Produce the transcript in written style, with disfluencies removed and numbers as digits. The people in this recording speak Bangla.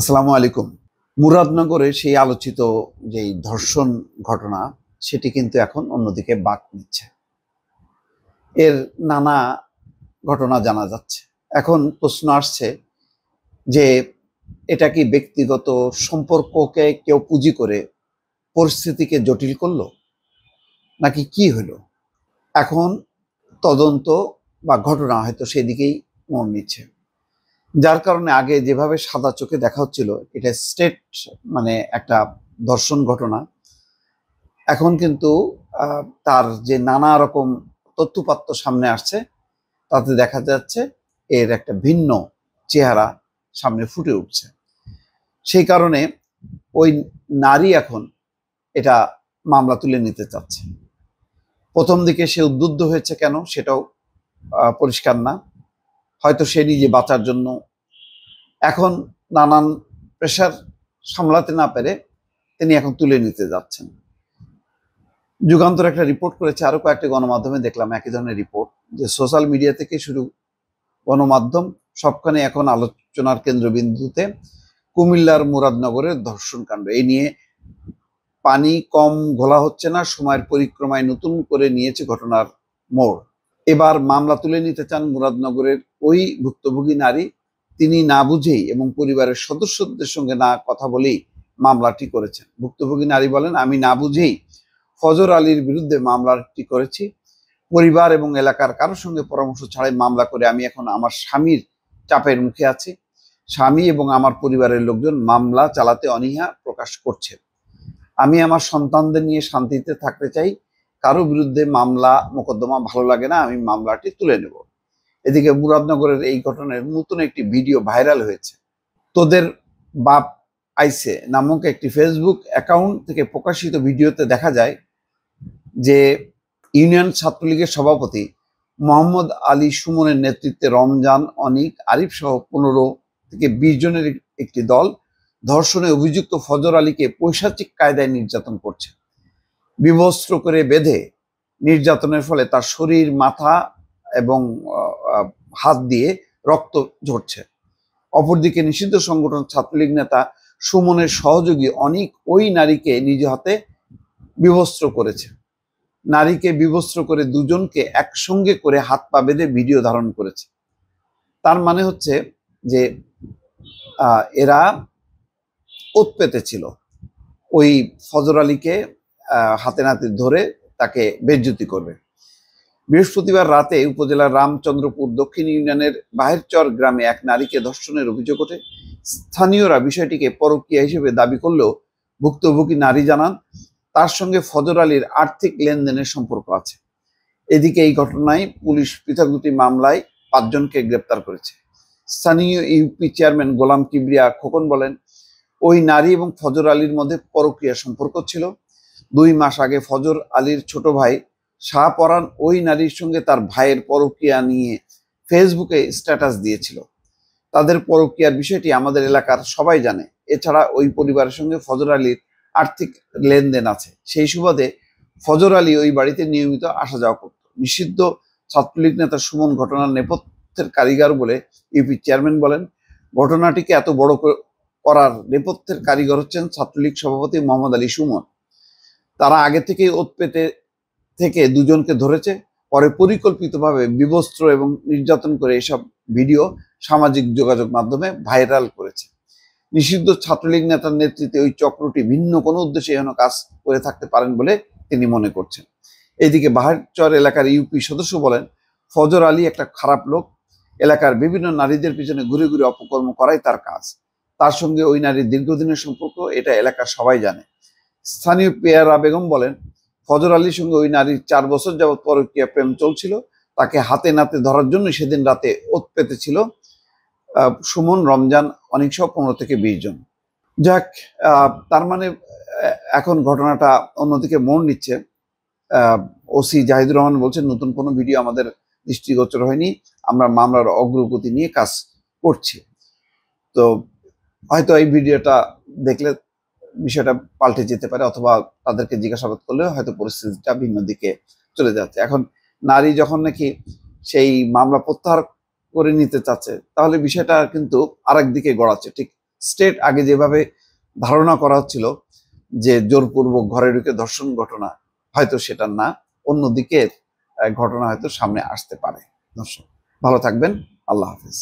আসসালামু আলাইকুম। মুরাদনগরে সেই আলোচিত যেই ধর্ষণ ঘটনা সেটি কিন্তু এখন অন্যদিকে বাঁক নিচ্ছে। এর নানা ঘটনা জানা যাচ্ছে। এখন প্রশ্ন আসছে যে এটা কি ব্যক্তিগত সম্পর্ককে কেউ পুঁজি করে পরিস্থিতিকে জটিল করলো, নাকি কি হলো? এখন তদন্ত বা ঘটনা হয়তো সেদিকেই মোড় নিচ্ছে। যার কারণে আগে যেভাবে সাদা চোখে দেখা হচ্ছিল এটা স্টেট মানে একটা ধর্ষণ ঘটনা, এখন কিন্তু তার যে নানা রকম তথ্যপাত্র সামনে আসছে তাতে দেখা যাচ্ছে এর একটা ভিন্ন চেহারা সামনে ফুটে উঠছে। সেই কারণে ওই নারী এখন এটা মামলা তুলে নিতে চাচ্ছে। প্রথম দিকে সে উদ্বুদ্ধ হয়েছে কেন সেটাও পরিষ্কার না। হয়তো সে নিজে বাঁচার জন্য, এখন নানান প্রেশার সামলাতে না পেরে তিনি এখন তুলে নিতে যাচ্ছেন। যুগান্তর একটা রিপোর্ট করেছে, আরো কয়েকটি গণমাধ্যমে দেখলাম একই ধরনের রিপোর্ট, যে সোশ্যাল মিডিয়া থেকে শুরু গণমাধ্যম সবখানে এখন আলোচনার কেন্দ্রবিন্দুতে কুমিল্লার মুরাদনগরের ধর্ষণ কাণ্ড। এই নিয়ে পানি কম ঘোলা হচ্ছে না, সময়ের পরিক্রমায় নতুন করে নিয়েছে ঘটনার মোড়। এবার মামলা তুলে নিতে চান মুরাদনগরের ওই ভুক্তভোগী নারী। তিনি না বুঝেই এবং পরিবারের সদস্যদের সঙ্গে না কথা বলেই মামলাটি করেছেন। ভুক্তভোগী নারী বলেন, আমি না বুঝেই ফজর আলীর বিরুদ্ধে মামলাটি করেছি। পরিবার এবং এলাকার কারোর সঙ্গে পরামর্শ ছাড়াই মামলা করে আমি এখন আমার স্বামীর চাপের মুখে আছি। স্বামী এবং আমার পরিবারের লোকজন মামলা চালাতে অনীহা প্রকাশ করছে। আমি আমার সন্তানদের নিয়ে শান্তিতে থাকতে চাই। কারো বিরুদ্ধে মামলা মোকদ্দমা ভালো লাগে না, আমি মামলাটি তুলে নেব। এদিকে মুরাদনগরের এই ঘটনার নতুন একটি ভিডিও ভাইরাল হয়েছে। তোদের বাপ আইসে নামক একটি ফেসবুক অ্যাকাউন্ট থেকে প্রকাশিত ভিডিওতে দেখা যায় যে ইউনিয়ন ছাত্রলীগের সভাপতি মোহাম্মদ আলী সুমনের নেতৃত্বে রমজান, অনিক, আরিফ সহ 15 থেকে 20 জনের একটি দল ধর্ষণে অভিযুক্ত ফজর আলীকে পৈশাচিক কায়দায় নির্যাতন করছে। বিবস্ত্র করে বেঁধে নির্যাতনের ফলে তার শরীর, মাথা এবং হাত দিয়ে রক্ত ঝরছে। অপরদিকে নিষিদ্ধ সংগঠন ছাত্রলীগ নেতা সুমনের সহযোগী অনিক ওই নারীকে নিজ হাতে বিবস্ত্র করেছে। নারীকে বিবস্ত্র করে দুজনকে একসঙ্গে করে হাত পা বেঁধে ভিডিও ধারণ করেছে। তার মানে হচ্ছে যে এরা ওত পেতেছিল ওই ফজর আলীকে হাতে নাতে ধরে তাকে বেজ্জতি করবে। বৃহস্পতিবার রাতে উপজেলার রামচন্দ্রপুর দক্ষিণ ইউনিয়নের বাহেরচর গ্রামে এক নারীকে ধর্ষণের অভিযোগ ওঠে। স্থানীয়রা বিষয়টিকে পরকীয়া হিসেবে দাবি করলেও ভুক্তভোগী নারী জানান তার সঙ্গে ফজর আলীর আর্থিক লেনদেনের সম্পর্ক আছে। এদিকে এই ঘটনায় পুলিশ পৃথক দুটি মামলায় 5 জনকে গ্রেপ্তার করেছে। স্থানীয় ইউপি চেয়ারম্যান গোলাম কিবরিয়া খোকন বলেন, ওই নারী এবং ফজর আলীর মধ্যে পরকীয়া সম্পর্ক ছিল। 2 মাস আগে ফজর আলীর ছোট ভাই শাহপরান ওই নারীর সঙ্গে তার ভাইয়ের পরকীয়া নিয়ে ফেসবুকে স্ট্যাটাস দিয়েছিল। তাদের পরকীয়ার বিষয়টি আমাদের এলাকার সবাই জানে। এছাড়া ওই পরিবারের সঙ্গে ফজর আলীর আর্থিক লেনদেন আছে। সেই সুবাদে ফজর আলী ওই বাড়িতে নিয়মিত আসা যাওয়া করত। নিষিদ্ধ ছাত্রলীগ নেতা সুমন ঘটনার নেপথ্যের কারিগর বলে ইউপি চেয়ারম্যান বলেন, ঘটনাটিকে এত বড় করার নেপথ্যের কারিগর হচ্ছেন ছাত্রলীগ সভাপতি মোহাম্মদ আলী সুমন। তারা আগে থেকেই ওত পেতে থেকে দুজনকে ধরেছে, পরে পরিকল্পিতভাবে বিবস্ত্র এবং নির্যাতন করে এসব ভিডিও সামাজিক যোগাযোগ মাধ্যমে ভাইরাল করেছে। নিষিদ্ধ ছাত্রলীগ নেতার নেতৃত্বে ওই চক্রটি ভিন্ন কোনো উদ্দেশ্যে এখনো কাজ করে থাকতে পারেন বলে তিনি মনে করছেন। এদিকে বাহেরচর এলাকার ইউপি সদস্য বলেন, ফজর আলী একটা খারাপ লোক। এলাকার বিভিন্ন নারীদের পিছনে ঘুরে ঘুরে অপকর্ম করাই তার কাজ। তার সঙ্গে ওই নারীর দীর্ঘদিনের সম্পর্ক, এটা এলাকার সবাই জানে। স্থানীয় পেয়ারা বেগম বলেন, ফজর আলীর সঙ্গে ওই নারীর 4 বছর যাবৎ পরকীয়া প্রেম চলছিল। তাকে হাতে নাতে ধরার জন্য সেদিন রাতে ওত পেতেছিল সুমন, রমজান, অনেক সহ 15 থেকে 20 জন। যাক, তার মানে এখন ঘটনাটা অন্যদিকে মোড় নিচ্ছে। ওসি জাহিদুর রহমান বলছেন, নতুন কোনো ভিডিও আমাদের দৃষ্টিগোচর হয়নি, আমরা মামলার অগ্রগতি নিয়ে কাজ করছি। তো হয়তো এই ভিডিওটা দেখলে বিষয়টা পাল্টে যেতে পারে, অথবা তাদেরকে জিজ্ঞাসাবাদ করলে হয়তো পরিস্থিতিটা ভিন্ন দিকে চলে যাচ্ছে। এখন নারী যখন নাকি সেই মামলা প্রত্যাহার করে নিতে চাচ্ছে, তাহলে বিষয়টা কিন্তু আরেক দিকে গড়াচ্ছে। ঠিক স্টেট আগে যেভাবে ধারণা করা হচ্ছিল যে জোরপূর্বক ঘরে ঢুকে ধর্ষণ ঘটনা, হয়তো সেটা না, অন্যদিকের ঘটনা হয়তো সামনে আসতে পারে। দর্শক ভালো থাকবেন, আল্লাহ হাফেজ।